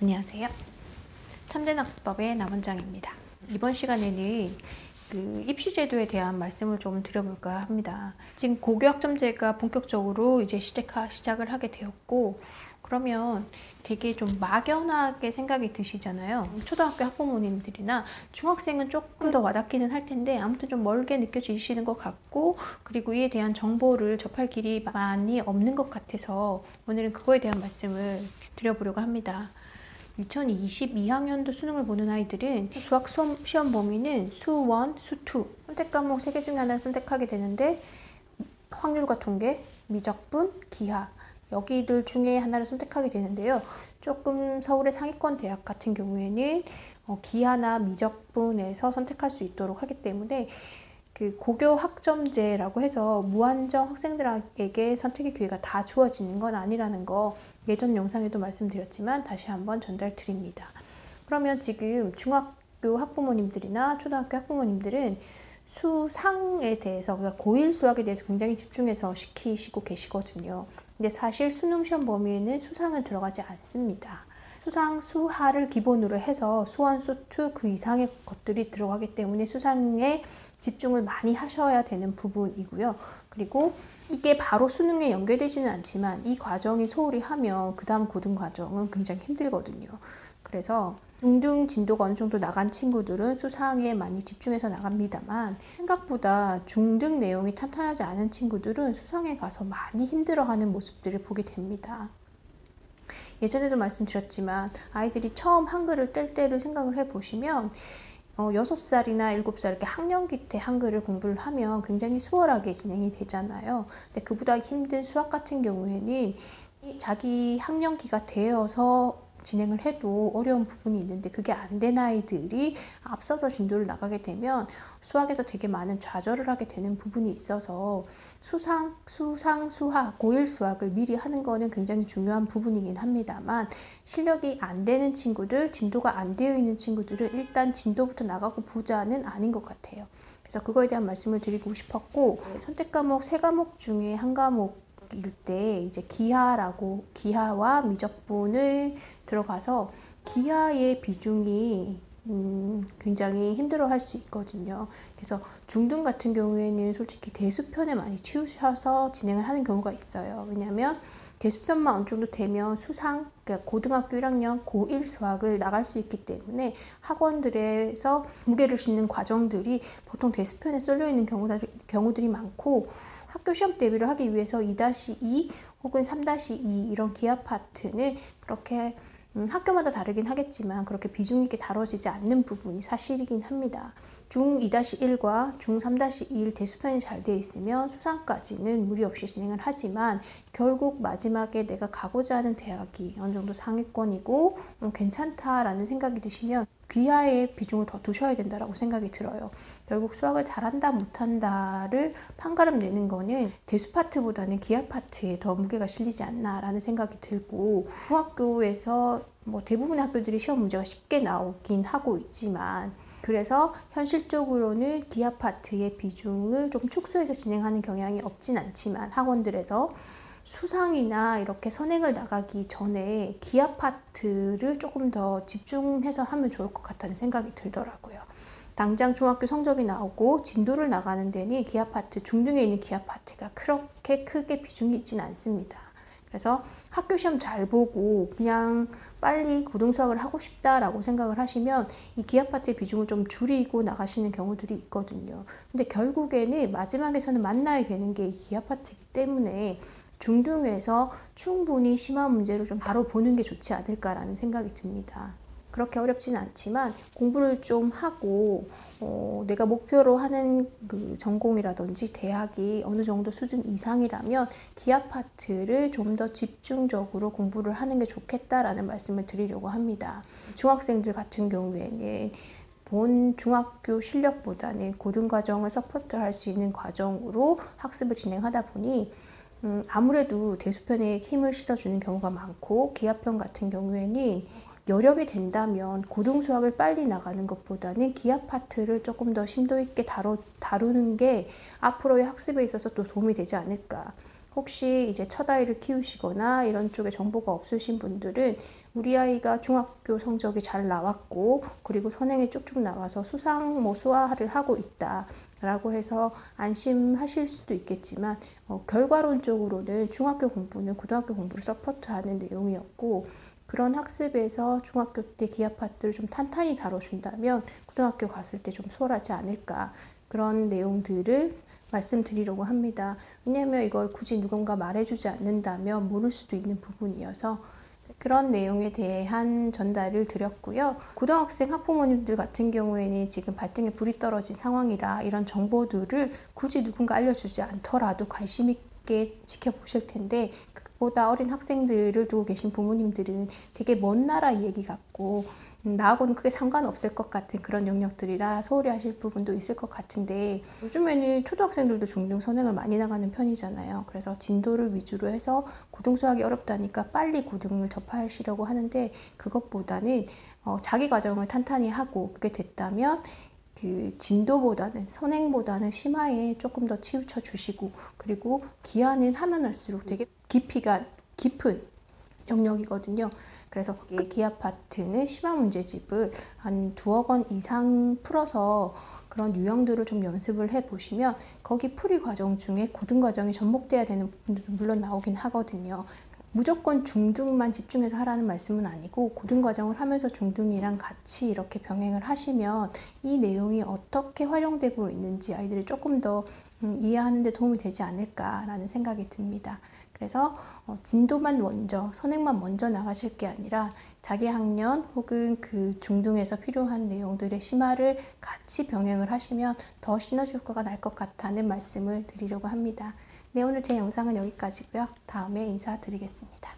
안녕하세요. 참된학습법의 남원장입니다. 이번 시간에는 입시제도에 대한 말씀을 좀 드려볼까 합니다. 지금 고교학점제가 본격적으로 이제 시작을 하게 되었고, 그러면 되게 좀 막연하게 생각이 드시잖아요. 초등학교 학부모님들이나 중학생은 조금 더 와닿기는 할 텐데 아무튼 좀 멀게 느껴지시는 것 같고, 그리고 이에 대한 정보를 접할 길이 많이 없는 것 같아서 오늘은 그거에 대한 말씀을 드려보려고 합니다. 2022학년도 수능을 보는 아이들은 수학 시험 범위는 수1, 수2 선택 과목 3개 중에 하나를 선택하게 되는데, 확률과 통계, 미적분, 기하 여기들 중에 하나를 선택하게 되는데요. 조금 서울의 상위권 대학 같은 경우에는 기하나 미적분에서 선택할 수 있도록 하기 때문에 고교 학점제라고 해서 무한정 학생들에게 선택의 기회가 다 주어지는 건 아니라는 거 예전 영상에도 말씀드렸지만 다시 한번 전달드립니다. 그러면 지금 중학교 학부모님들이나 초등학교 학부모님들은 수상에 대해서, 그러니까 고1 수학에 대해서 굉장히 집중해서 시키시고 계시거든요. 근데 사실 수능 시험 범위에는 수상은 들어가지 않습니다. 수상, 수하를 기본으로 해서 수원, 수2 그 이상의 것들이 들어가기 때문에 수상에 집중을 많이 하셔야 되는 부분이고요. 그리고 이게 바로 수능에 연계되지는 않지만 이 과정이 소홀히 하면 그 다음 고등 과정은 굉장히 힘들거든요. 그래서 중등 진도가 어느 정도 나간 친구들은 수상에 많이 집중해서 나갑니다만, 생각보다 중등 내용이 탄탄하지 않은 친구들은 수상에 가서 많이 힘들어하는 모습들을 보게 됩니다. 예전에도 말씀드렸지만 아이들이 처음 한글을 뗄 때를 생각을 해보시면 6살이나 7살 이렇게 학령기 때 한글을 공부를 하면 굉장히 수월하게 진행이 되잖아요. 근데 그보다 힘든 수학 같은 경우에는 자기 학령기가 되어서 진행을 해도 어려운 부분이 있는데 그게 안 된 아이들이 앞서서 진도를 나가게 되면 수학에서 되게 많은 좌절을 하게 되는 부분이 있어서 수하, 고1 수학을 미리 하는 거는 굉장히 중요한 부분이긴 합니다만, 실력이 안 되는 친구들, 진도가 안 되어 있는 친구들은 일단 진도부터 나가고 보자는 아닌 것 같아요. 그래서 그거에 대한 말씀을 드리고 싶었고, 선택 과목 3과목 중에 한 과목 일 때 이제 기하와 미적분을 들어가서 기하의 비중이 굉장히 힘들어 할 수 있거든요. 그래서 중등 같은 경우에는 솔직히 대수편에 많이 치우셔서 진행을 하는 경우가 있어요. 왜냐하면 대수편만 어느 정도 되면 수상, 그러니까 고등학교 1학년 고1 수학을 나갈 수 있기 때문에 학원들에서 무게를 싣는 과정들이 보통 대수편에 쏠려 있는 경우들이 많고, 학교 시험 대비를 하기 위해서 2-2 혹은 3-2 이런 기하 파트는 그렇게 학교마다 다르긴 하겠지만 그렇게 비중 있게 다뤄지지 않는 부분이 사실이긴 합니다. 중 2-1과 중 3-2 대수편이 잘 되어 있으면 수상까지는 무리 없이 진행을 하지만, 결국 마지막에 내가 가고자 하는 대학이 어느 정도 상위권이고 괜찮다라는 생각이 드시면 기하의 비중을 더 두셔야 된다고 생각이 들어요. 결국 수학을 잘한다 못한다를 판가름 내는 거는 대수 파트보다는 기하 파트에 더 무게가 실리지 않나라는 생각이 들고, 중학교에서 대부분의 학교들이 시험 문제가 쉽게 나오긴 하고 있지만, 그래서 현실적으로는 기하 파트의 비중을 좀 축소해서 진행하는 경향이 없진 않지만 학원들에서 수상이나 이렇게 선행을 나가기 전에 기하 파트를 조금 더 집중해서 하면 좋을 것 같다는 생각이 들더라고요. 당장 중학교 성적이 나오고 진도를 나가는 데는 기하 파트, 중등에 있는 기하 파트가 그렇게 크게 비중이 있지는 않습니다. 그래서 학교 시험 잘 보고 그냥 빨리 고등수학을 하고 싶다라고 생각을 하시면 이 기하 파트의 비중을 좀 줄이고 나가시는 경우들이 있거든요. 근데 결국에는 마지막에서는 만나야 되는 게 이 기하 파트이기 때문에 중등에서 충분히 심화 문제를 좀 바로 보는 게 좋지 않을까라는 생각이 듭니다. 그렇게 어렵지는 않지만 공부를 좀 하고 내가 목표로 하는 그 전공이라든지 대학이 어느 정도 수준 이상이라면 기하 파트를 좀 더 집중적으로 공부를 하는 게 좋겠다라는 말씀을 드리려고 합니다. 중학생들 같은 경우에는 본 중학교 실력보다는 고등과정을 서포트할 수 있는 과정으로 학습을 진행하다 보니 아무래도 대수편에 힘을 실어주는 경우가 많고, 기하편 같은 경우에는 여력이 된다면 고등수학을 빨리 나가는 것보다는 기하 파트를 조금 더 심도 있게 다루는 게 앞으로의 학습에 있어서 또 도움이 되지 않을까. 혹시 이제 첫 아이를 키우시거나 이런 쪽에 정보가 없으신 분들은 우리 아이가 중학교 성적이 잘 나왔고 그리고 선행이 쭉쭉 나와서 수상 수화를 하고 있다 라고 해서 안심하실 수도 있겠지만 결과론적으로는 중학교 공부는 고등학교 공부를 서포트하는 내용이었고, 그런 학습에서 중학교 때 기하 파트를 좀 탄탄히 다뤄준다면 고등학교 갔을 때 좀 수월하지 않을까, 그런 내용들을 말씀드리려고 합니다. 왜냐하면 이걸 굳이 누군가 말해주지 않는다면 모를 수도 있는 부분이어서 그런 내용에 대한 전달을 드렸고요. 고등학생 학부모님들 같은 경우에는 지금 발등에 불이 떨어진 상황이라 이런 정보들을 굳이 누군가 알려주지 않더라도 관심 있게 지켜보실 텐데, 그보다 어린 학생들을 두고 계신 부모님들은 되게 먼 나라 얘기 같고 나하고는 크게 상관없을 것 같은 그런 영역들이라 소홀히 하실 부분도 있을 것 같은데, 요즘에는 초등학생들도 중등 선행을 많이 나가는 편이잖아요. 그래서 진도를 위주로 해서 고등 수학이 어렵다니까 빨리 고등을 접하시려고 하는데, 그것보다는 자기 과정을 탄탄히 하고 그게 됐다면 그 진도보다는 선행보다는 심화에 조금 더 치우쳐 주시고, 그리고 기하는 하면 할수록 되게 깊이가 깊은 영역이거든요. 그래서 그 기하 파트는 심화 문제집을 한 2억 원 이상 풀어서 그런 유형들을 좀 연습을 해 보시면 거기 풀이 과정 중에 고등 과정이 접목돼야 되는 부분들도 물론 나오긴 하거든요. 무조건 중등만 집중해서 하라는 말씀은 아니고 고등 과정을 하면서 중등이랑 같이 이렇게 병행을 하시면 이 내용이 어떻게 활용되고 있는지 아이들이 조금 더 이해하는 데 도움이 되지 않을까라는 생각이 듭니다. 그래서 진도만 먼저, 선행만 먼저 나가실 게 아니라 자기 학년 혹은 그 중등에서 필요한 내용들의 심화를 같이 병행을 하시면 더 시너지 효과가 날 것 같다는 말씀을 드리려고 합니다. 네, 오늘 제 영상은 여기까지고요. 다음에 인사드리겠습니다.